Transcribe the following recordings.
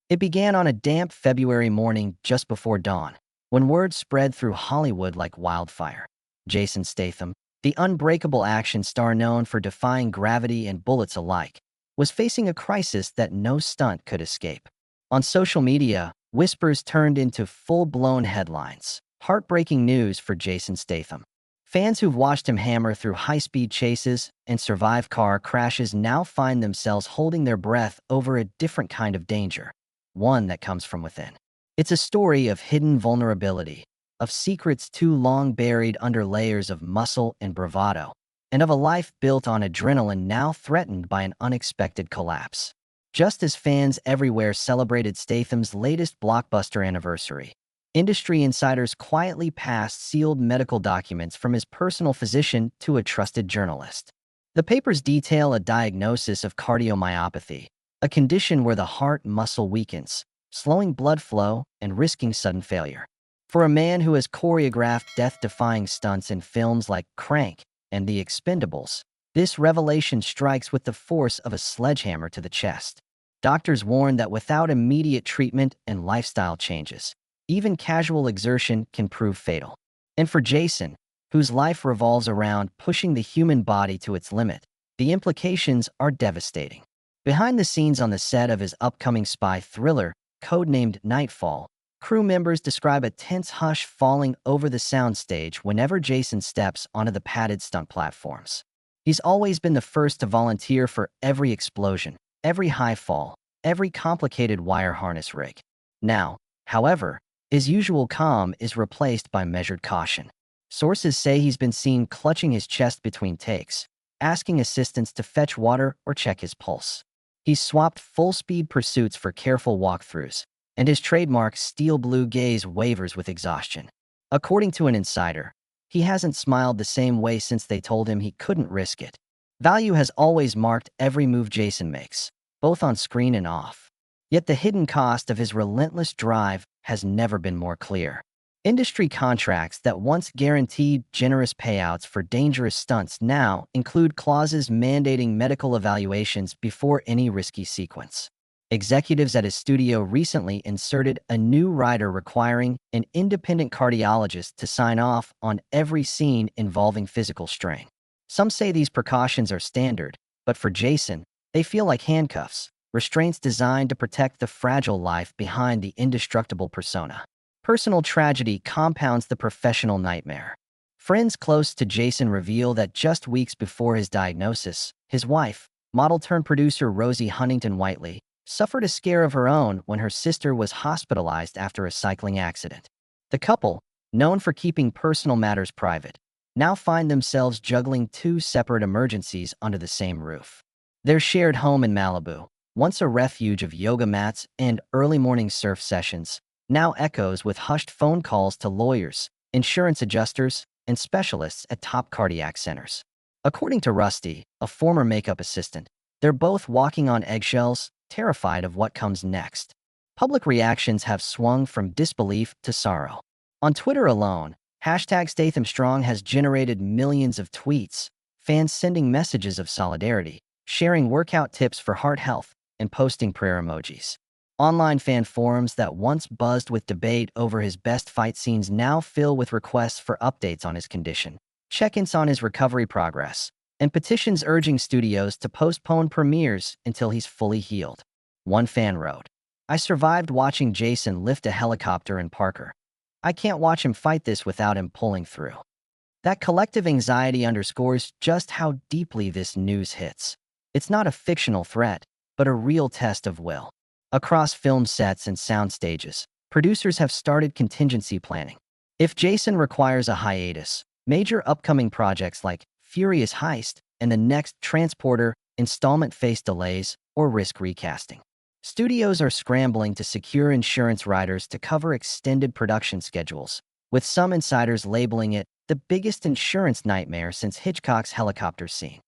It began on a damp February morning just before dawn, when word spread through Hollywood like wildfire. Jason Statham, the unbreakable action star known for defying gravity and bullets alike, was facing a crisis that no stunt could escape. On social media, whispers turned into full-blown headlines. Heartbreaking news for Jason Statham. Fans who've watched him hammer through high-speed chases and survive car crashes now find themselves holding their breath over a different kind of danger, one that comes from within. It's a story of hidden vulnerability, of secrets too long buried under layers of muscle and bravado, and of a life built on adrenaline now threatened by an unexpected collapse. Just as fans everywhere celebrated Statham's latest blockbuster anniversary, industry insiders quietly passed sealed medical documents from his personal physician to a trusted journalist. The papers detail a diagnosis of cardiomyopathy, a condition where the heart muscle weakens, slowing blood flow and risking sudden failure. For a man who has choreographed death-defying stunts in films like Crank and The Expendables, this revelation strikes with the force of a sledgehammer to the chest. Doctors warn that without immediate treatment and lifestyle changes, even casual exertion can prove fatal. And for Jason, whose life revolves around pushing the human body to its limit, the implications are devastating. Behind the scenes on the set of his upcoming spy thriller, codenamed Nightfall, crew members describe a tense hush falling over the soundstage whenever Jason steps onto the padded stunt platforms. He's always been the first to volunteer for every explosion, every high fall, every complicated wire harness rig. Now, however, his usual calm is replaced by measured caution. Sources say he's been seen clutching his chest between takes, asking assistants to fetch water or check his pulse. He's swapped full-speed pursuits for careful walkthroughs, and his trademark steel blue gaze wavers with exhaustion. According to an insider, he hasn't smiled the same way since they told him he couldn't risk it. Value has always marked every move Jason makes, both on screen and off. Yet the hidden cost of his relentless drive has never been more clear. Industry contracts that once guaranteed generous payouts for dangerous stunts now include clauses mandating medical evaluations before any risky sequence. Executives at his studio recently inserted a new rider requiring an independent cardiologist to sign off on every scene involving physical strain. Some say these precautions are standard, but for Jason, they feel like handcuffs, restraints designed to protect the fragile life behind the indestructible persona. Personal tragedy compounds the professional nightmare. Friends close to Jason reveal that just weeks before his diagnosis, his wife, model-turned-producer Rosie Huntington-Whiteley, suffered a scare of her own when her sister was hospitalized after a cycling accident. The couple, known for keeping personal matters private, now find themselves juggling two separate emergencies under the same roof. Their shared home in Malibu, once a refuge of yoga mats and early morning surf sessions, now echoes with hushed phone calls to lawyers, insurance adjusters, and specialists at top cardiac centers. According to Rusty, a former makeup assistant, they're both walking on eggshells, terrified of what comes next. Public reactions have swung from disbelief to sorrow. On Twitter alone, #StathamStrong has generated millions of tweets, fans sending messages of solidarity, sharing workout tips for heart health, and posting prayer emojis. Online fan forums that once buzzed with debate over his best fight scenes now fill with requests for updates on his condition, check-ins on his recovery progress, and petitions urging studios to postpone premieres until he's fully healed. One fan wrote, "I survived watching Jason lift a helicopter in Parker. I can't watch him fight this without him pulling through." That collective anxiety underscores just how deeply this news hits. It's not a fictional threat, but a real test of will. Across film sets and sound stages, producers have started contingency planning. If Jason requires a hiatus, major upcoming projects like Furious Heist and the next Transporter installment face delays or risk recasting. Studios are scrambling to secure insurance riders to cover extended production schedules, with some insiders labeling it the biggest insurance nightmare since Hitchcock's helicopter scene.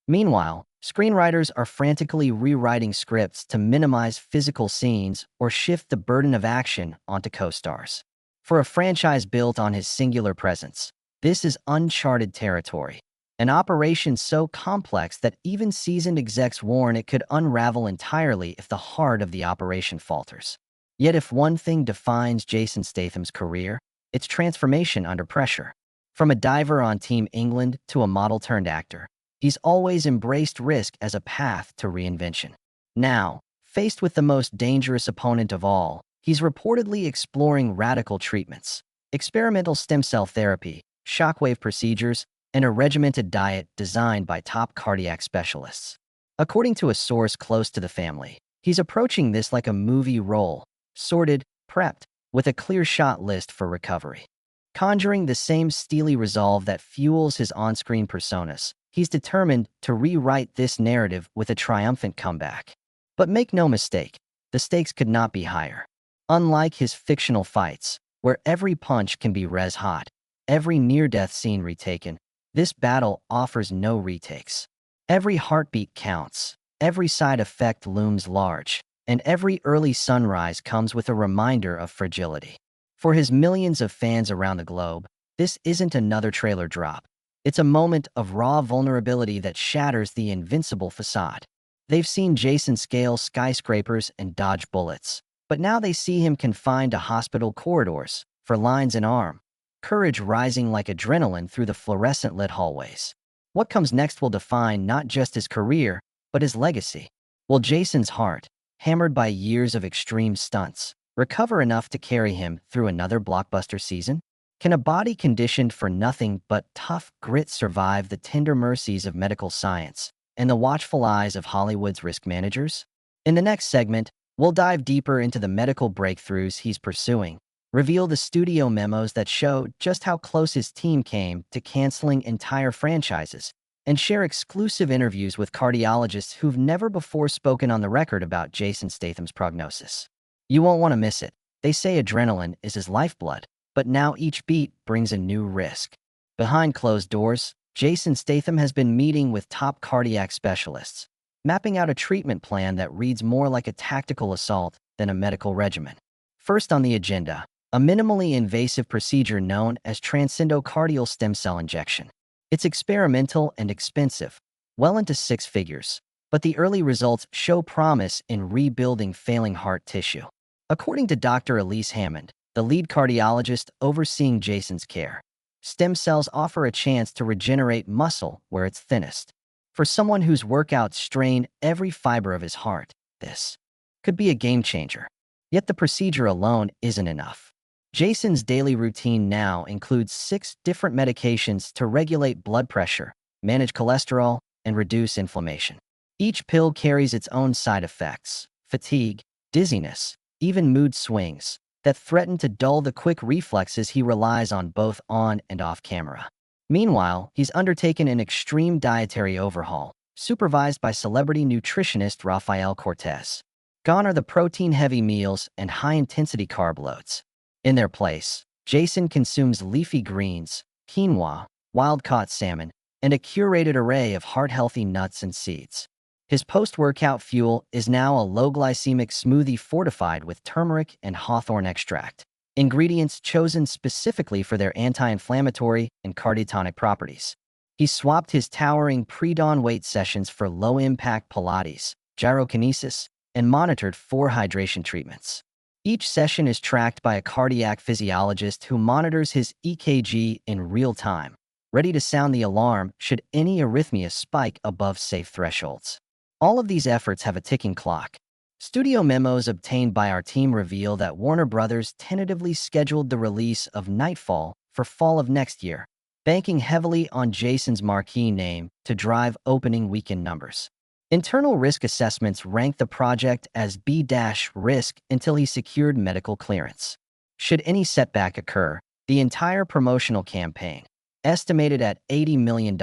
Meanwhile, screenwriters are frantically rewriting scripts to minimize physical scenes or shift the burden of action onto co-stars. For a franchise built on his singular presence, this is uncharted territory. An operation so complex that even seasoned execs warn it could unravel entirely if the heart of the operation falters. Yet if one thing defines Jason Statham's career, it's transformation under pressure. From a diver on Team England to a model-turned-actor, he's always embraced risk as a path to reinvention. Now, faced with the most dangerous opponent of all, he's reportedly exploring radical treatments, experimental stem cell therapy, shockwave procedures, and a regimented diet designed by top cardiac specialists. According to a source close to the family, he's approaching this like a movie role, sorted, prepped, with a clear shot list for recovery. Conjuring the same steely resolve that fuels his on-screen personas, he's determined to rewrite this narrative with a triumphant comeback. But make no mistake, the stakes could not be higher. Unlike his fictional fights, where every punch can be res-hot, every near-death scene retaken, this battle offers no retakes. Every heartbeat counts, every side effect looms large, and every early sunrise comes with a reminder of fragility. For his millions of fans around the globe, this isn't another trailer drop. It's a moment of raw vulnerability that shatters the invincible facade. They've seen Jason scale skyscrapers and dodge bullets, but now they see him confined to hospital corridors for lines an arm, courage rising like adrenaline through the fluorescent-lit hallways. What comes next will define not just his career, but his legacy. Will Jason's heart, hammered by years of extreme stunts, recover enough to carry him through another blockbuster season? Can a body conditioned for nothing but tough grit survive the tender mercies of medical science and the watchful eyes of Hollywood's risk managers? In the next segment, we'll dive deeper into the medical breakthroughs he's pursuing, reveal the studio memos that show just how close his team came to canceling entire franchises, and share exclusive interviews with cardiologists who've never before spoken on the record about Jason Statham's prognosis. You won't want to miss it. They say adrenaline is his lifeblood, but now each beat brings a new risk. Behind closed doors, Jason Statham has been meeting with top cardiac specialists, mapping out a treatment plan that reads more like a tactical assault than a medical regimen. First on the agenda, a minimally invasive procedure known as transcendocardial stem cell injection. It's experimental and expensive, well into six figures, but the early results show promise in rebuilding failing heart tissue. According to Dr. Elise Hammond, the lead cardiologist overseeing Jason's care, stem cells offer a chance to regenerate muscle where it's thinnest. For someone whose workouts strain every fiber of his heart, this could be a game changer. Yet the procedure alone isn't enough. Jason's daily routine now includes 6 different medications to regulate blood pressure, manage cholesterol, and reduce inflammation. Each pill carries its own side effects: fatigue, dizziness, even mood swings that threaten to dull the quick reflexes he relies on both on and off camera. Meanwhile, he's undertaken an extreme dietary overhaul, supervised by celebrity nutritionist Rafael Cortez. Gone are the protein-heavy meals and high-intensity carb loads. In their place, Jason consumes leafy greens, quinoa, wild-caught salmon, and a curated array of heart-healthy nuts and seeds. His post-workout fuel is now a low-glycemic smoothie fortified with turmeric and hawthorn extract, ingredients chosen specifically for their anti-inflammatory and cardiotonic properties. He swapped his towering pre-dawn weight sessions for low-impact Pilates, gyrokinesis, and monitored 4 hydration treatments. Each session is tracked by a cardiac physiologist who monitors his EKG in real time, ready to sound the alarm should any arrhythmia spike above safe thresholds. All of these efforts have a ticking clock. Studio memos obtained by our team reveal that Warner Bros. Tentatively scheduled the release of Nightfall for fall of next year, banking heavily on Jason's marquee name to drive opening weekend numbers. Internal risk assessments ranked the project as B-risk until he secured medical clearance. Should any setback occur, the entire promotional campaign, estimated at $80 million,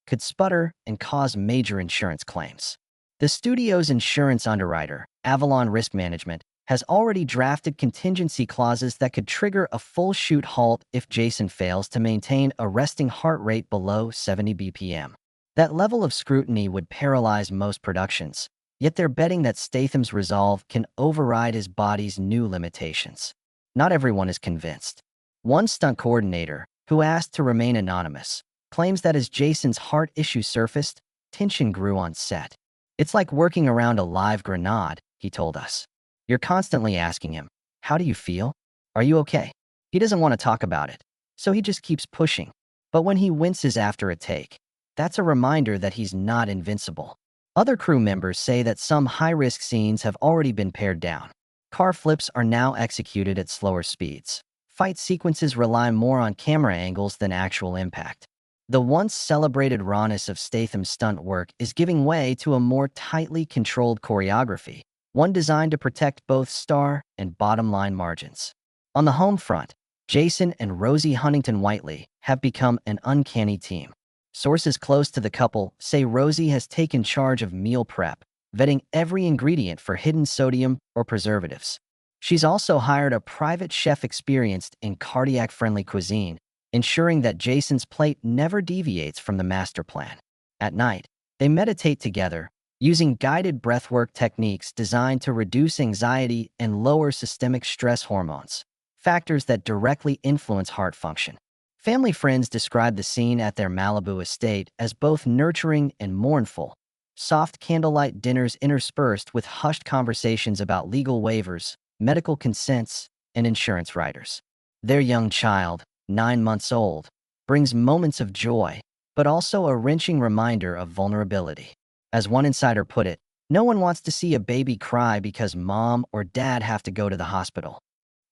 could sputter and cause major insurance claims. The studio's insurance underwriter, Avalon Risk Management, has already drafted contingency clauses that could trigger a full shoot halt if Jason fails to maintain a resting heart rate below 70 BPM. That level of scrutiny would paralyze most productions, yet they're betting that Statham's resolve can override his body's new limitations. Not everyone is convinced. One stunt coordinator, who asked to remain anonymous, claims that as Jason's heart issue surfaced, tension grew on set. "It's like working around a live grenade," he told us. "You're constantly asking him, 'How do you feel? Are you okay?' He doesn't want to talk about it, so he just keeps pushing. But when he winces after a take, that's a reminder that he's not invincible." Other crew members say that some high-risk scenes have already been pared down. Car flips are now executed at slower speeds. Fight sequences rely more on camera angles than actual impact. The once celebrated rawness of Statham's stunt work is giving way to a more tightly controlled choreography, one designed to protect both star and bottom-line margins. On the home front, Jason and Rosie Huntington-Whiteley have become an uncanny team. Sources close to the couple say Rosie has taken charge of meal prep, vetting every ingredient for hidden sodium or preservatives. She's also hired a private chef experienced in cardiac-friendly cuisine, ensuring that Jason's plate never deviates from the master plan. At night, they meditate together, using guided breathwork techniques designed to reduce anxiety and lower systemic stress hormones, factors that directly influence heart function. Family friends describe the scene at their Malibu estate as both nurturing and mournful, soft candlelight dinners interspersed with hushed conversations about legal waivers, medical consents, and insurance riders. Their young child, 9 months old, brings moments of joy, but also a wrenching reminder of vulnerability. As one insider put it, no one wants to see a baby cry because mom or dad have to go to the hospital.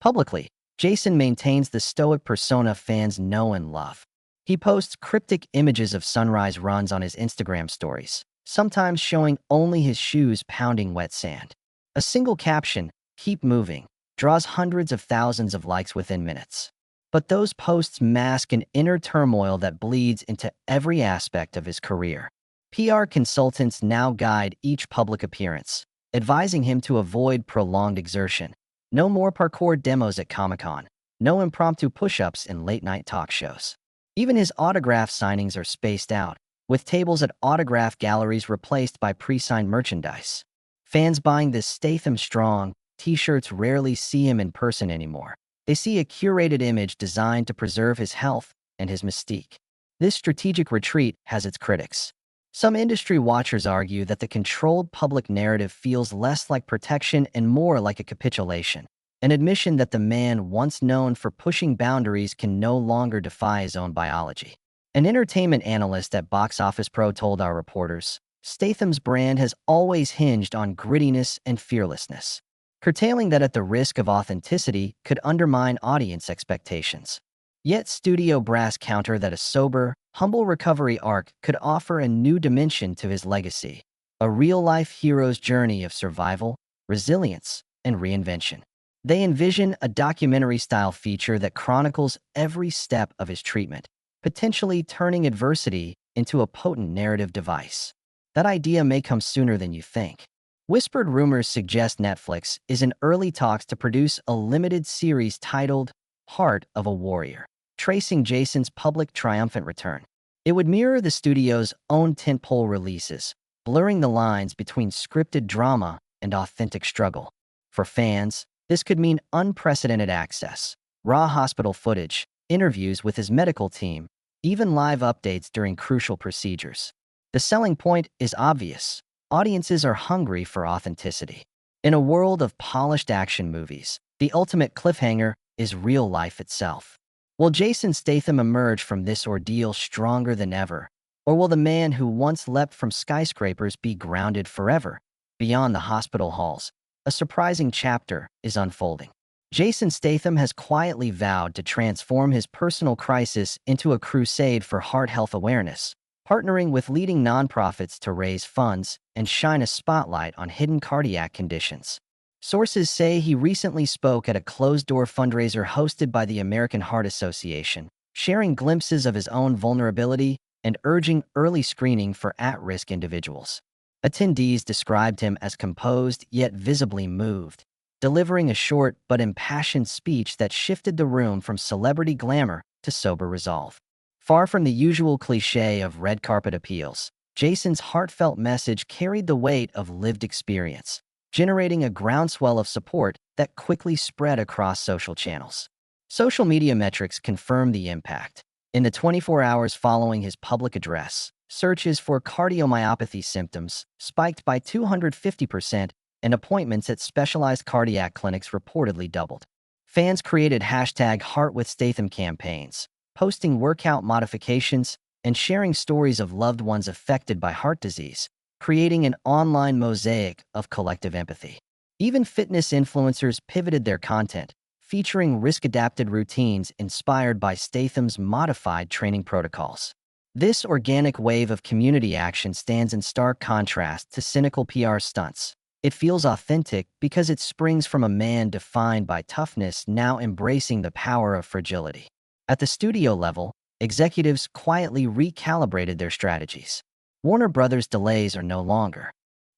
Publicly, Jason maintains the stoic persona fans know and love. He posts cryptic images of sunrise runs on his Instagram stories, sometimes showing only his shoes pounding wet sand. A single caption, "Keep moving," draws hundreds of thousands of likes within minutes. But those posts mask an inner turmoil that bleeds into every aspect of his career. PR consultants now guide each public appearance, advising him to avoid prolonged exertion. No more parkour demos at Comic-Con, no impromptu push-ups in late-night talk shows. Even his autograph signings are spaced out, with tables at autograph galleries replaced by pre-signed merchandise. Fans buying this Statham Strong t-shirts rarely see him in person anymore. They see a curated image designed to preserve his health and his mystique. This strategic retreat has its critics. Some industry watchers argue that the controlled public narrative feels less like protection and more like a capitulation, an admission that the man once known for pushing boundaries can no longer defy his own biology. An entertainment analyst at Box Office Pro told our reporters, "Statham's brand has always hinged on grittiness and fearlessness. Curtailing that at the risk of authenticity could undermine audience expectations." Yet studio brass counter that a sober, humble recovery arc could offer a new dimension to his legacy, a real-life hero's journey of survival, resilience, and reinvention. They envision a documentary-style feature that chronicles every step of his treatment, potentially turning adversity into a potent narrative device. That idea may come sooner than you think. Whispered rumors suggest Netflix is in early talks to produce a limited series titled Heart of a Warrior, tracing Jason's public triumphant return. It would mirror the studio's own tentpole releases, blurring the lines between scripted drama and authentic struggle. For fans, this could mean unprecedented access, raw hospital footage, interviews with his medical team, even live updates during crucial procedures. The selling point is obvious. Audiences are hungry for authenticity. In a world of polished action movies, the ultimate cliffhanger is real life itself. Will Jason Statham emerge from this ordeal stronger than ever? Or will the man who once leapt from skyscrapers be grounded forever? Beyond the hospital halls, a surprising chapter is unfolding. Jason Statham has quietly vowed to transform his personal crisis into a crusade for heart health awareness, partnering with leading nonprofits to raise funds and shine a spotlight on hidden cardiac conditions. Sources say he recently spoke at a closed-door fundraiser hosted by the American Heart Association, sharing glimpses of his own vulnerability and urging early screening for at-risk individuals. Attendees described him as composed yet visibly moved, delivering a short but impassioned speech that shifted the room from celebrity glamour to sober resolve. Far from the usual cliché of red carpet appeals, Jason's heartfelt message carried the weight of lived experience, generating a groundswell of support that quickly spread across social channels. Social media metrics confirm the impact. In the 24 hours following his public address, searches for cardiomyopathy symptoms spiked by 250%, and appointments at specialized cardiac clinics reportedly doubled. Fans created hashtag #HeartWithStatham campaigns, posting workout modifications and sharing stories of loved ones affected by heart disease, creating an online mosaic of collective empathy. Even fitness influencers pivoted their content, featuring risk-adapted routines inspired by Statham's modified training protocols. This organic wave of community action stands in stark contrast to cynical PR stunts. It feels authentic because it springs from a man defined by toughness now embracing the power of fragility. At the studio level, executives quietly recalibrated their strategies. Warner Brothers' delays are no longer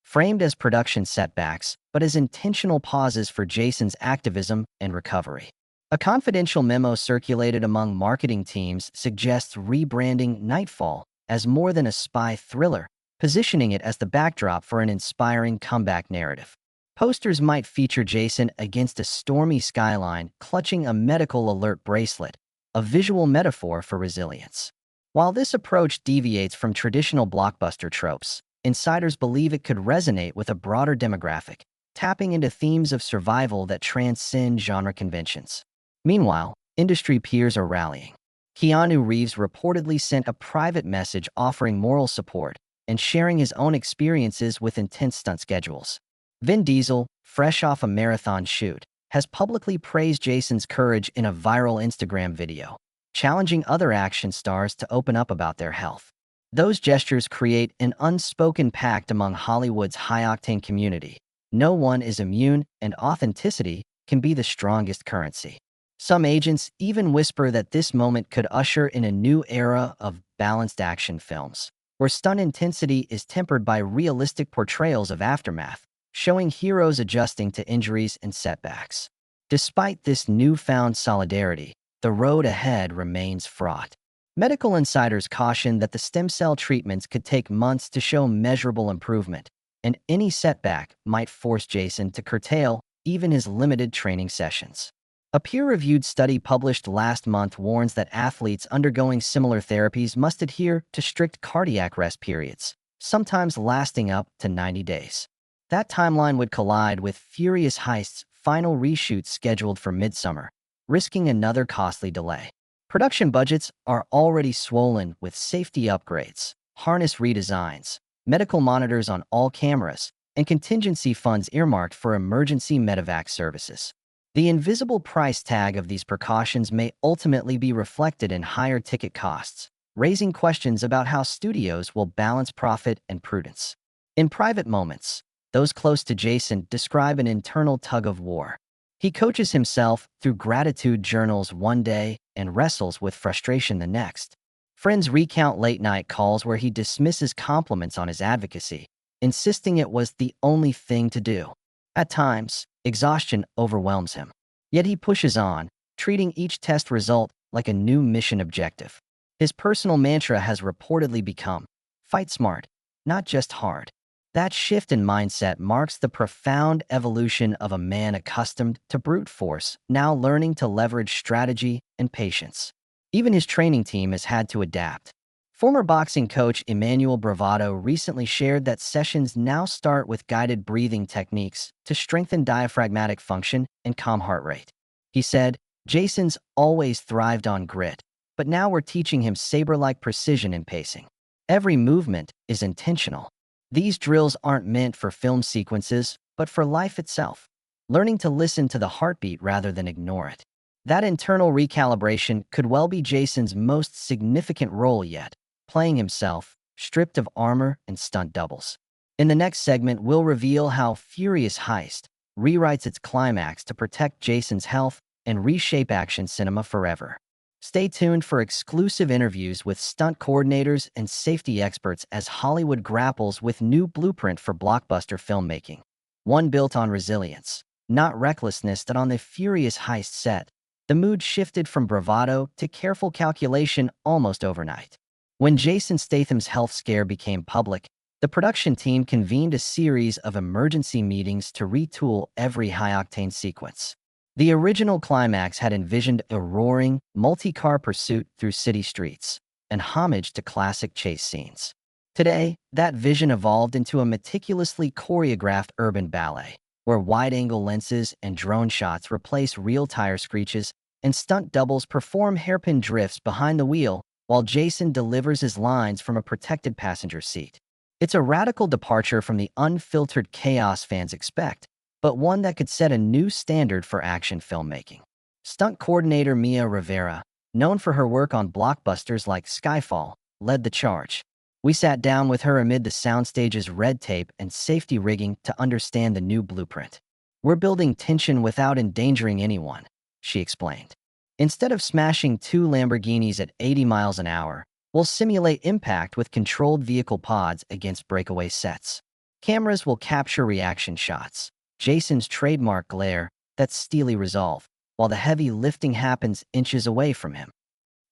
framed as production setbacks, but as intentional pauses for Jason's activism and recovery. A confidential memo circulated among marketing teams suggests rebranding Nightfall as more than a spy thriller, positioning it as the backdrop for an inspiring comeback narrative. Posters might feature Jason against a stormy skyline, clutching a medical alert bracelet, a visual metaphor for resilience. While this approach deviates from traditional blockbuster tropes, insiders believe it could resonate with a broader demographic, tapping into themes of survival that transcend genre conventions. Meanwhile, industry peers are rallying. Keanu Reeves reportedly sent a private message offering moral support and sharing his own experiences with intense stunt schedules. Vin Diesel, fresh off a marathon shoot, has publicly praised Jason's courage in a viral Instagram video, challenging other action stars to open up about their health. Those gestures create an unspoken pact among Hollywood's high-octane community. No one is immune, and authenticity can be the strongest currency. Some agents even whisper that this moment could usher in a new era of balanced action films, where stunt intensity is tempered by realistic portrayals of aftermath, showing heroes adjusting to injuries and setbacks. Despite this newfound solidarity, the road ahead remains fraught. Medical insiders caution that the stem cell treatments could take months to show measurable improvement, and any setback might force Jason to curtail even his limited training sessions. A peer-reviewed study published last month warns that athletes undergoing similar therapies must adhere to strict cardiac rest periods, sometimes lasting up to 90 days. That timeline would collide with Furious Heist's final reshoots scheduled for midsummer, risking another costly delay. Production budgets are already swollen with safety upgrades, harness redesigns, medical monitors on all cameras, and contingency funds earmarked for emergency medevac services. The invisible price tag of these precautions may ultimately be reflected in higher ticket costs, raising questions about how studios will balance profit and prudence. In private moments, those close to Jason describe an internal tug-of-war. He coaches himself through gratitude journals one day and wrestles with frustration the next. Friends recount late-night calls where he dismisses compliments on his advocacy, insisting it was the only thing to do. At times, exhaustion overwhelms him. Yet he pushes on, treating each test result like a new mission objective. His personal mantra has reportedly become, "Fight smart, not just hard." That shift in mindset marks the profound evolution of a man accustomed to brute force, now learning to leverage strategy and patience. Even his training team has had to adapt. Former boxing coach Emmanuel Bravado recently shared that sessions now start with guided breathing techniques to strengthen diaphragmatic function and calm heart rate. He said, "Jason's always thrived on grit, but now we're teaching him saber-like precision in pacing. Every movement is intentional. These drills aren't meant for film sequences, but for life itself, learning to listen to the heartbeat rather than ignore it." That internal recalibration could well be Jason's most significant role yet, playing himself, stripped of armor and stunt doubles. In the next segment, we'll reveal how Furious Heist rewrites its climax to protect Jason's health and reshape action cinema forever. Stay tuned for exclusive interviews with stunt coordinators and safety experts as Hollywood grapples with new blueprint for blockbuster filmmaking. One built on resilience, not recklessness. That on the Furious Heist set, the mood shifted from bravado to careful calculation almost overnight. When Jason Statham's health scare became public, the production team convened a series of emergency meetings to retool every high-octane sequence. The original climax had envisioned a roaring, multi-car pursuit through city streets, an homage to classic chase scenes. Today, that vision evolved into a meticulously choreographed urban ballet, where wide-angle lenses and drone shots replace real tire screeches and stunt doubles perform hairpin drifts behind the wheel while Jason delivers his lines from a protected passenger seat. It's a radical departure from the unfiltered chaos fans expect, but one that could set a new standard for action filmmaking. Stunt coordinator Mia Rivera, known for her work on blockbusters like Skyfall, led the charge. We sat down with her amid the soundstage's red tape and safety rigging to understand the new blueprint. "We're building tension without endangering anyone," she explained. "Instead of smashing two Lamborghinis at 80 miles an hour, we'll simulate impact with controlled vehicle pods against breakaway sets. Cameras will capture reaction shots, Jason's trademark glare, that steely resolve, while the heavy lifting happens inches away from him."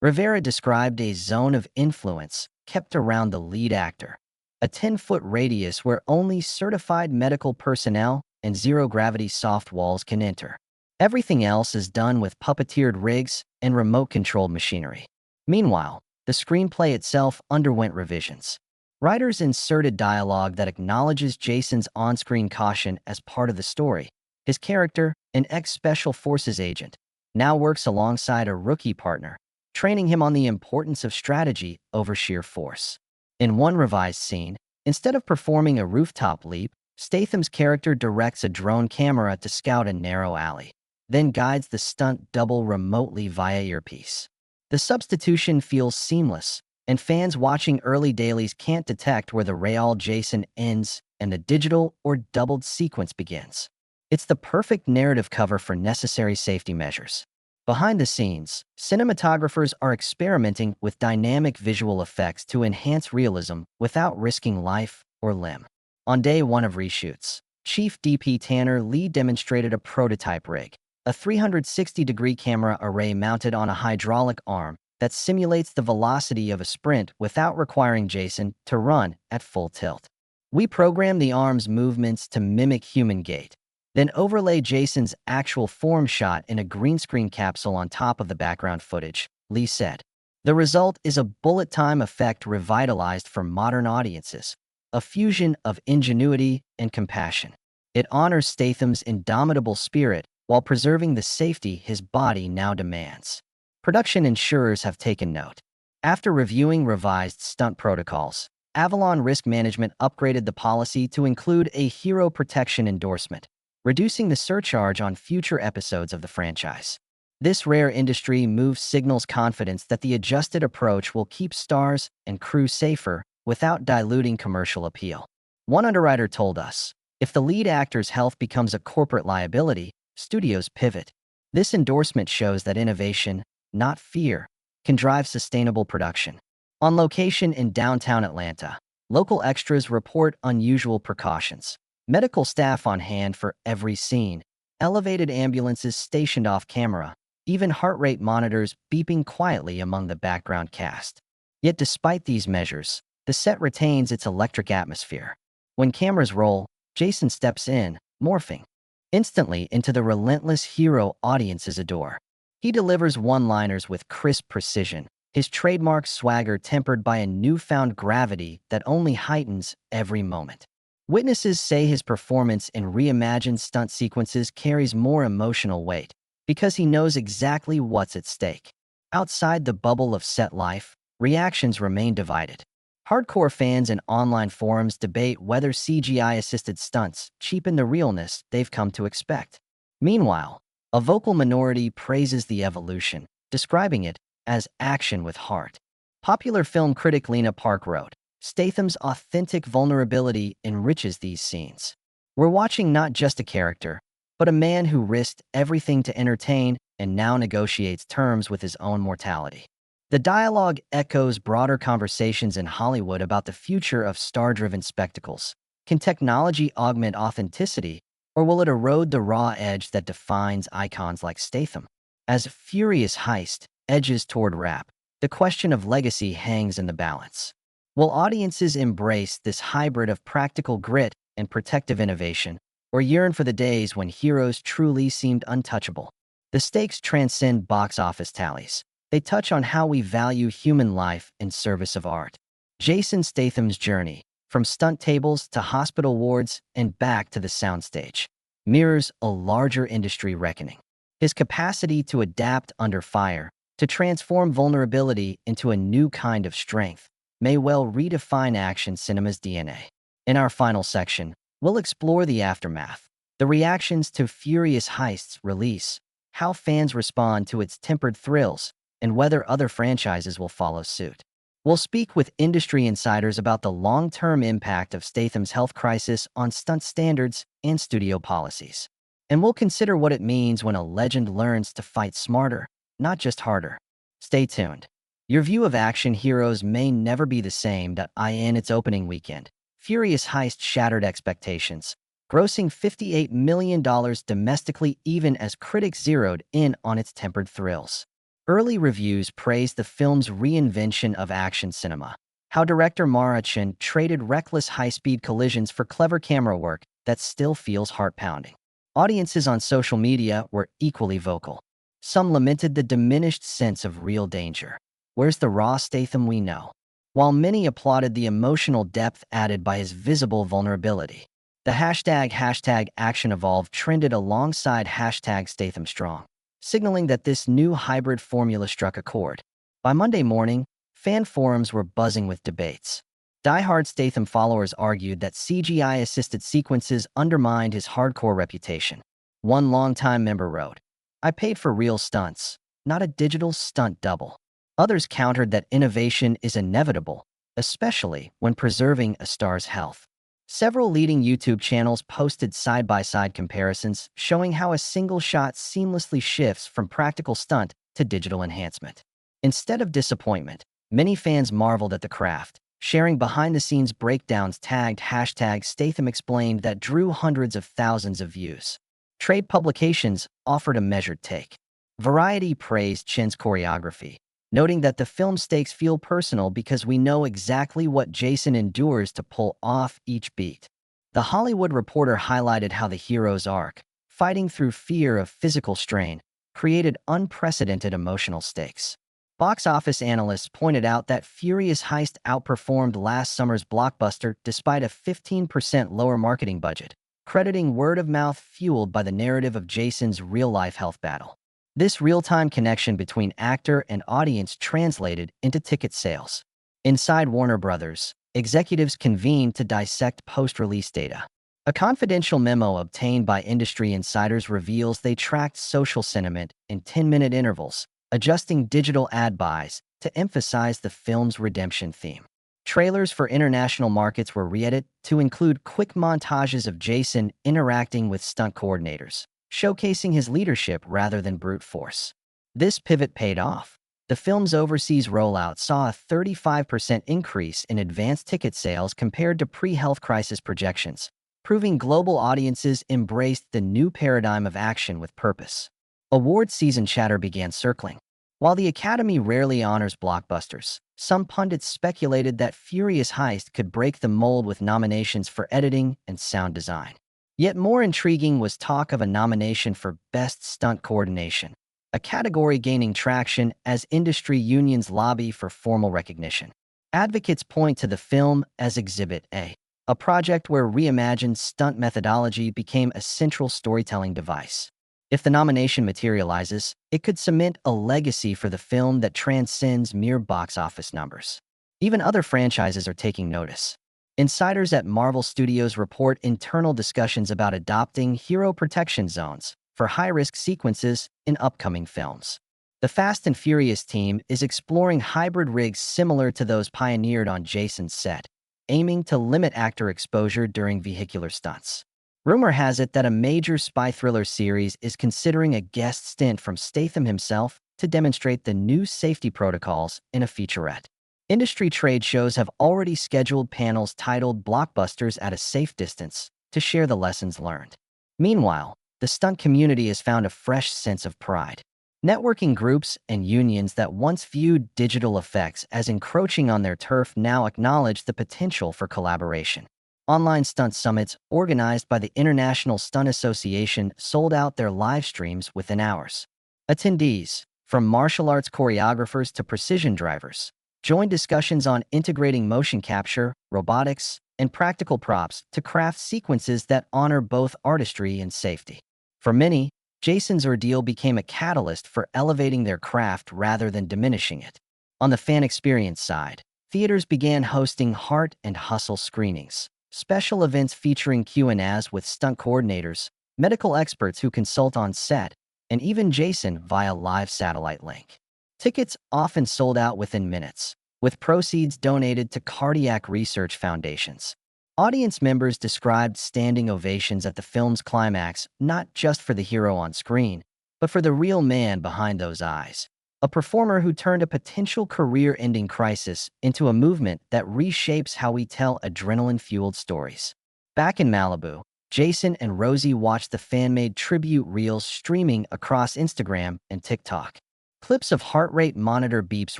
Rivera described a zone of influence kept around the lead actor, a 10-foot radius where only certified medical personnel and zero-gravity soft walls can enter. Everything else is done with puppeteered rigs and remote-controlled machinery. Meanwhile, the screenplay itself underwent revisions. Writers inserted dialogue that acknowledges Jason's on-screen caution as part of the story. His character, an ex-Special Forces agent, now works alongside a rookie partner, training him on the importance of strategy over sheer force. In one revised scene, instead of performing a rooftop leap, Statham's character directs a drone camera to scout a narrow alley, then guides the stunt double remotely via earpiece. The substitution feels seamless, and fans watching early dailies can't detect where the real Jason ends and the digital or doubled sequence begins. It's the perfect narrative cover for necessary safety measures. Behind the scenes, cinematographers are experimenting with dynamic visual effects to enhance realism without risking life or limb. On day one of reshoots, Chief DP Tanner Lee demonstrated a prototype rig, a 360-degree camera array mounted on a hydraulic arm that simulates the velocity of a sprint without requiring Jason to run at full tilt. "We programmed the arm's movements to mimic human gait, then overlay Jason's actual form shot in a green screen capsule on top of the background footage," Lee said. "The result is a bullet time effect revitalized for modern audiences, a fusion of ingenuity and compassion. It honors Statham's indomitable spirit while preserving the safety his body now demands." Production insurers have taken note. After reviewing revised stunt protocols, Avalon Risk Management upgraded the policy to include a hero protection endorsement, reducing the surcharge on future episodes of the franchise. This rare industry move signals confidence that the adjusted approach will keep stars and crew safer without diluting commercial appeal. One underwriter told us, "If the lead actor's health becomes a corporate liability, studios pivot." This endorsement shows that innovation, not fear, can drive sustainable production. On location in downtown Atlanta, local extras report unusual precautions. Medical staff on hand for every scene, elevated ambulances stationed off camera, even heart rate monitors beeping quietly among the background cast. Yet despite these measures, the set retains its electric atmosphere. When cameras roll, Jason steps in, morphing instantly into the relentless hero audiences adore. He delivers one-liners with crisp precision, his trademark swagger tempered by a newfound gravity that only heightens every moment. Witnesses say his performance in reimagined stunt sequences carries more emotional weight because he knows exactly what's at stake. Outside the bubble of set life, reactions remain divided. Hardcore fans and online forums debate whether CGI-assisted stunts cheapen the realness they've come to expect. Meanwhile, a vocal minority praises the evolution, describing it as action with heart. Popular film critic Lena Park wrote, "Statham's authentic vulnerability enriches these scenes. We're watching not just a character, but a man who risked everything to entertain and now negotiates terms with his own mortality." The dialogue echoes broader conversations in Hollywood about the future of star-driven spectacles. Can technology augment authenticity, or will it erode the raw edge that defines icons like Statham? As Furious Heist edges toward rap, the question of legacy hangs in the balance. Will audiences embrace this hybrid of practical grit and protective innovation, or yearn for the days when heroes truly seemed untouchable. The stakes transcend box office tallies. They touch on how we value human life in service of art. Jason Statham's journey, from stunt tables to hospital wards and back to the soundstage, mirrors a larger industry reckoning. His capacity to adapt under fire, to transform vulnerability into a new kind of strength, may well redefine action cinema's DNA. In our final section, we'll explore the aftermath, the reactions to Furious Heist's release, how fans respond to its tempered thrills, and whether other franchises will follow suit. We'll speak with industry insiders about the long-term impact of Statham's health crisis on stunt standards and studio policies. And we'll consider what it means when a legend learns to fight smarter, not just harder. Stay tuned. Your view of action heroes may never be the same. In its opening weekend, Furious Heist shattered expectations, grossing $58 million domestically even as critics zeroed in on its tempered thrills. Early reviews praised the film's reinvention of action cinema, how director Mara Chen traded reckless high-speed collisions for clever camera work that still feels heart-pounding. Audiences on social media were equally vocal. Some lamented the diminished sense of real danger. Where's the raw Statham we know? While many applauded the emotional depth added by his visible vulnerability. The hashtag #ActionEvolve trended alongside hashtag #StathamStrong, signaling that this new hybrid formula struck a chord. By Monday morning, fan forums were buzzing with debates. Die-hard Statham followers argued that CGI-assisted sequences undermined his hardcore reputation. One longtime member wrote, "I paid for real stunts, not a digital stunt double." Others countered that innovation is inevitable, especially when preserving a star's health. Several leading YouTube channels posted side-by-side comparisons showing how a single shot seamlessly shifts from practical stunt to digital enhancement. Instead of disappointment, many fans marveled at the craft, sharing behind-the-scenes breakdowns tagged #StathamExplained that drew hundreds of thousands of views. Trade publications offered a measured take. Variety praised Chen's choreography, noting that the film's stakes feel personal because we know exactly what Jason endures to pull off each beat. The Hollywood Reporter highlighted how the hero's arc, fighting through fear of physical strain, created unprecedented emotional stakes. Box office analysts pointed out that Furious Heist outperformed last summer's blockbuster despite a 15% lower marketing budget, crediting word-of-mouth fueled by the narrative of Jason's real-life health battle. This real-time connection between actor and audience translated into ticket sales. Inside Warner Brothers, executives convened to dissect post-release data. A confidential memo obtained by industry insiders reveals they tracked social sentiment in 10-minute intervals, adjusting digital ad buys to emphasize the film's redemption theme. Trailers for international markets were re-edited to include quick montages of Jason interacting with stunt coordinators, showcasing his leadership rather than brute force. This pivot paid off. The film's overseas rollout saw a 35% increase in advance ticket sales compared to pre-health crisis projections, proving global audiences embraced the new paradigm of action with purpose. Award season chatter began circling. While the Academy rarely honors blockbusters, some pundits speculated that Furious Heist could break the mold with nominations for editing and sound design. Yet more intriguing was talk of a nomination for Best Stunt Coordination, a category gaining traction as industry unions lobby for formal recognition. Advocates point to the film as Exhibit A project where reimagined stunt methodology became a central storytelling device. If the nomination materializes, it could cement a legacy for the film that transcends mere box office numbers. Even other franchises are taking notice. Insiders at Marvel Studios report internal discussions about adopting hero protection zones for high-risk sequences in upcoming films. The Fast and Furious team is exploring hybrid rigs similar to those pioneered on Jason's set, aiming to limit actor exposure during vehicular stunts. Rumor has it that a major spy thriller series is considering a guest stint from Statham himself to demonstrate the new safety protocols in a featurette. Industry trade shows have already scheduled panels titled Blockbusters at a Safe Distance to share the lessons learned. Meanwhile, the stunt community has found a fresh sense of pride. Networking groups and unions that once viewed digital effects as encroaching on their turf now acknowledge the potential for collaboration. Online stunt summits organized by the International Stunt Association sold out their live streams within hours. Attendees, from martial arts choreographers to precision drivers, joined discussions on integrating motion capture, robotics, and practical props to craft sequences that honor both artistry and safety. For many, Jason's ordeal became a catalyst for elevating their craft rather than diminishing it. On the fan experience side, theaters began hosting Heart and Hustle screenings, special events featuring Q&As with stunt coordinators, medical experts who consult on set, and even Jason via live satellite link. Tickets often sold out within minutes, with proceeds donated to cardiac research foundations. Audience members described standing ovations at the film's climax not just for the hero on screen, but for the real man behind those eyes, a performer who turned a potential career-ending crisis into a movement that reshapes how we tell adrenaline-fueled stories. Back in Malibu, Jason and Rosie watched the fan-made tribute reels streaming across Instagram and TikTok. Clips of heart rate monitor beeps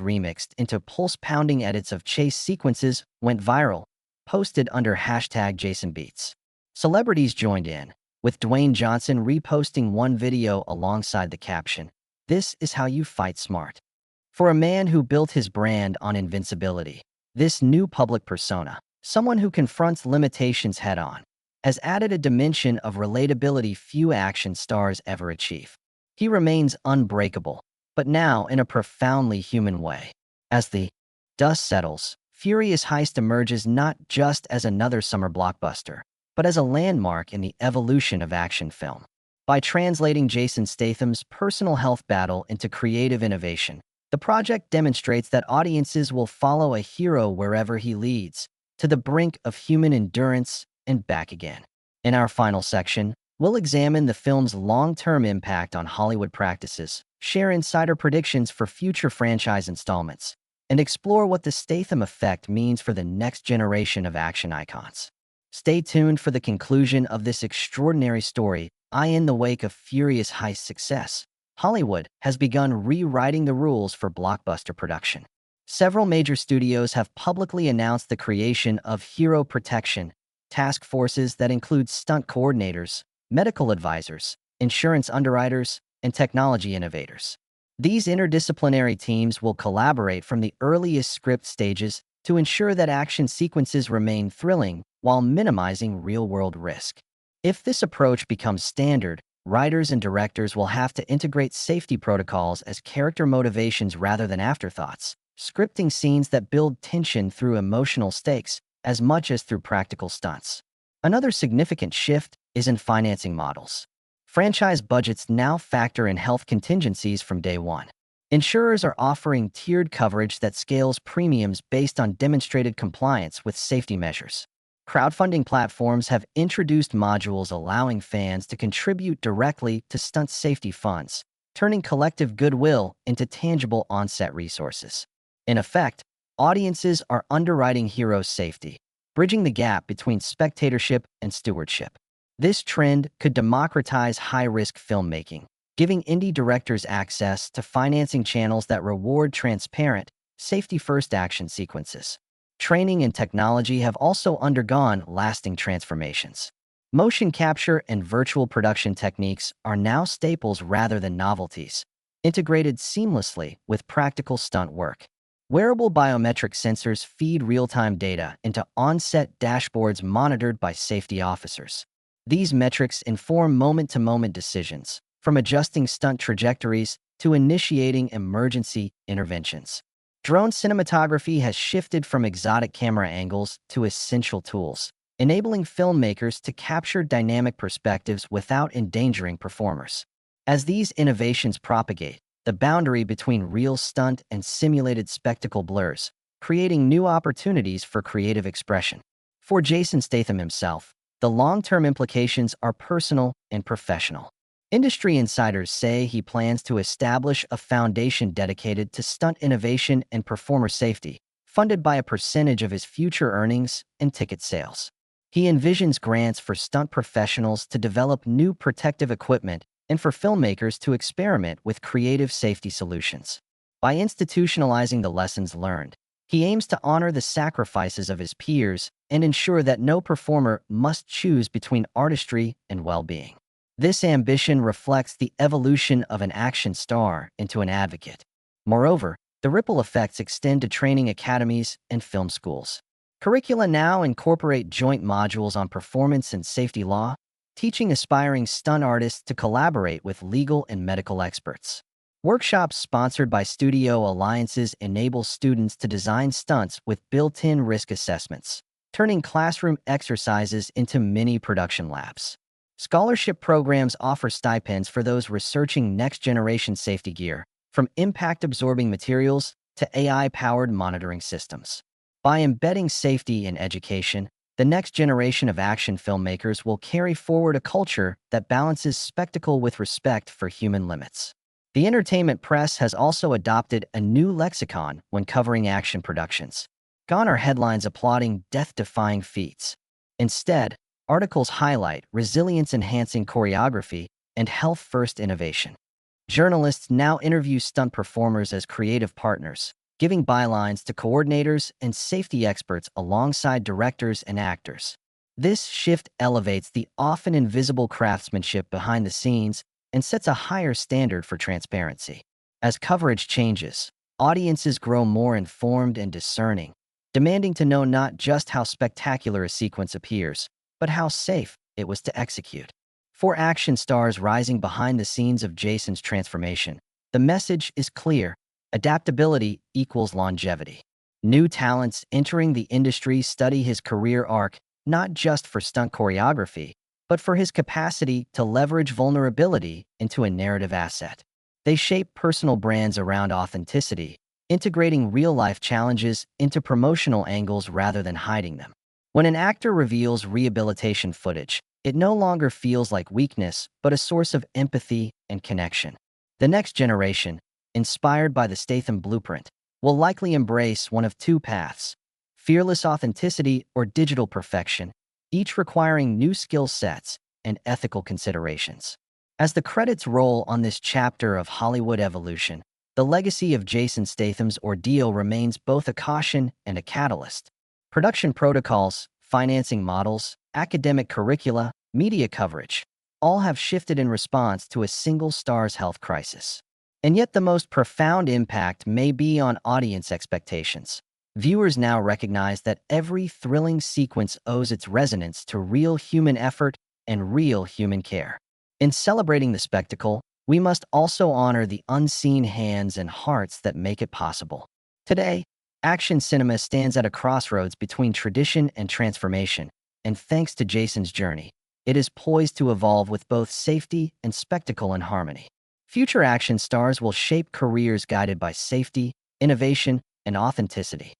remixed into pulse-pounding edits of chase sequences went viral, posted under #JasonBeats. Celebrities joined in, with Dwayne Johnson reposting one video alongside the caption, "This is how you fight smart." For a man who built his brand on invincibility, this new public persona, someone who confronts limitations head-on, has added a dimension of relatability few action stars ever achieve. He remains unbreakable, but now in a profoundly human way. As the dust settles, Furious Heist emerges not just as another summer blockbuster, but as a landmark in the evolution of action film. By translating Jason Statham's personal health battle into creative innovation, the project demonstrates that audiences will follow a hero wherever he leads, to the brink of human endurance and back again. In our final section, we'll examine the film's long-term impact on Hollywood practices, share insider predictions for future franchise installments, and explore what the Statham effect means for the next generation of action icons. Stay tuned for the conclusion of this extraordinary story. In the wake of Furious Heist's success, Hollywood has begun rewriting the rules for blockbuster production. Several major studios have publicly announced the creation of hero protection task forces that include stunt coordinators, medical advisors, insurance underwriters, and technology innovators. These interdisciplinary teams will collaborate from the earliest script stages to ensure that action sequences remain thrilling while minimizing real-world risk. If this approach becomes standard, writers and directors will have to integrate safety protocols as character motivations rather than afterthoughts, scripting scenes that build tension through emotional stakes as much as through practical stunts. Another significant shift is in financing models. Franchise budgets now factor in health contingencies from day one. Insurers are offering tiered coverage that scales premiums based on demonstrated compliance with safety measures. Crowdfunding platforms have introduced modules allowing fans to contribute directly to stunt safety funds, turning collective goodwill into tangible on-set resources. In effect, audiences are underwriting heroes' safety, bridging the gap between spectatorship and stewardship. This trend could democratize high-risk filmmaking, giving indie directors access to financing channels that reward transparent, safety-first action sequences. Training and technology have also undergone lasting transformations. Motion capture and virtual production techniques are now staples rather than novelties, integrated seamlessly with practical stunt work. Wearable biometric sensors feed real-time data into on-set dashboards monitored by safety officers. These metrics inform moment-to-moment decisions, from adjusting stunt trajectories to initiating emergency interventions. Drone cinematography has shifted from exotic camera angles to essential tools, enabling filmmakers to capture dynamic perspectives without endangering performers. As these innovations propagate, the boundary between real stunt and simulated spectacle blurs, creating new opportunities for creative expression. For Jason Statham himself, the long-term implications are personal and professional. Industry insiders say he plans to establish a foundation dedicated to stunt innovation and performer safety, funded by a percentage of his future earnings and ticket sales. He envisions grants for stunt professionals to develop new protective equipment and for filmmakers to experiment with creative safety solutions. By institutionalizing the lessons learned, he aims to honor the sacrifices of his peers and ensure that no performer must choose between artistry and well-being. This ambition reflects the evolution of an action star into an advocate. Moreover, the ripple effects extend to training academies and film schools. Curricula now incorporate joint modules on performance and safety law, teaching aspiring stunt artists to collaborate with legal and medical experts. Workshops sponsored by studio alliances enable students to design stunts with built-in risk assessments, turning classroom exercises into mini production labs. Scholarship programs offer stipends for those researching next-generation safety gear, from impact-absorbing materials to AI-powered monitoring systems. By embedding safety in education, the next generation of action filmmakers will carry forward a culture that balances spectacle with respect for human limits. The entertainment press has also adopted a new lexicon when covering action productions. Gone are headlines applauding death-defying feats. Instead, articles highlight resilience-enhancing choreography and health-first innovation. Journalists now interview stunt performers as creative partners, giving bylines to coordinators and safety experts alongside directors and actors. This shift elevates the often invisible craftsmanship behind the scenes and sets a higher standard for transparency. As coverage changes, audiences grow more informed and discerning, demanding to know not just how spectacular a sequence appears, but how safe it was to execute. For action stars rising behind the scenes of Jason's transformation, the message is clear: adaptability equals longevity. New talents entering the industry study his career arc not just for stunt choreography, but for his capacity to leverage vulnerability into a narrative asset. They shape personal brands around authenticity, integrating real-life challenges into promotional angles rather than hiding them. When an actor reveals rehabilitation footage, it no longer feels like weakness, but a source of empathy and connection. The next generation, inspired by the Statham blueprint, will likely embrace one of two paths: fearless authenticity or digital perfection, each requiring new skill sets and ethical considerations. As the credits roll on this chapter of Hollywood evolution, the legacy of Jason Statham's ordeal remains both a caution and a catalyst. Production protocols, financing models, academic curricula, media coverage, all have shifted in response to a single star's health crisis. And yet the most profound impact may be on audience expectations. Viewers now recognize that every thrilling sequence owes its resonance to real human effort and real human care. In celebrating the spectacle, we must also honor the unseen hands and hearts that make it possible. Today, action cinema stands at a crossroads between tradition and transformation, and thanks to Jason's journey, it is poised to evolve with both safety and spectacle in harmony. Future action stars will shape careers guided by safety, innovation, and authenticity.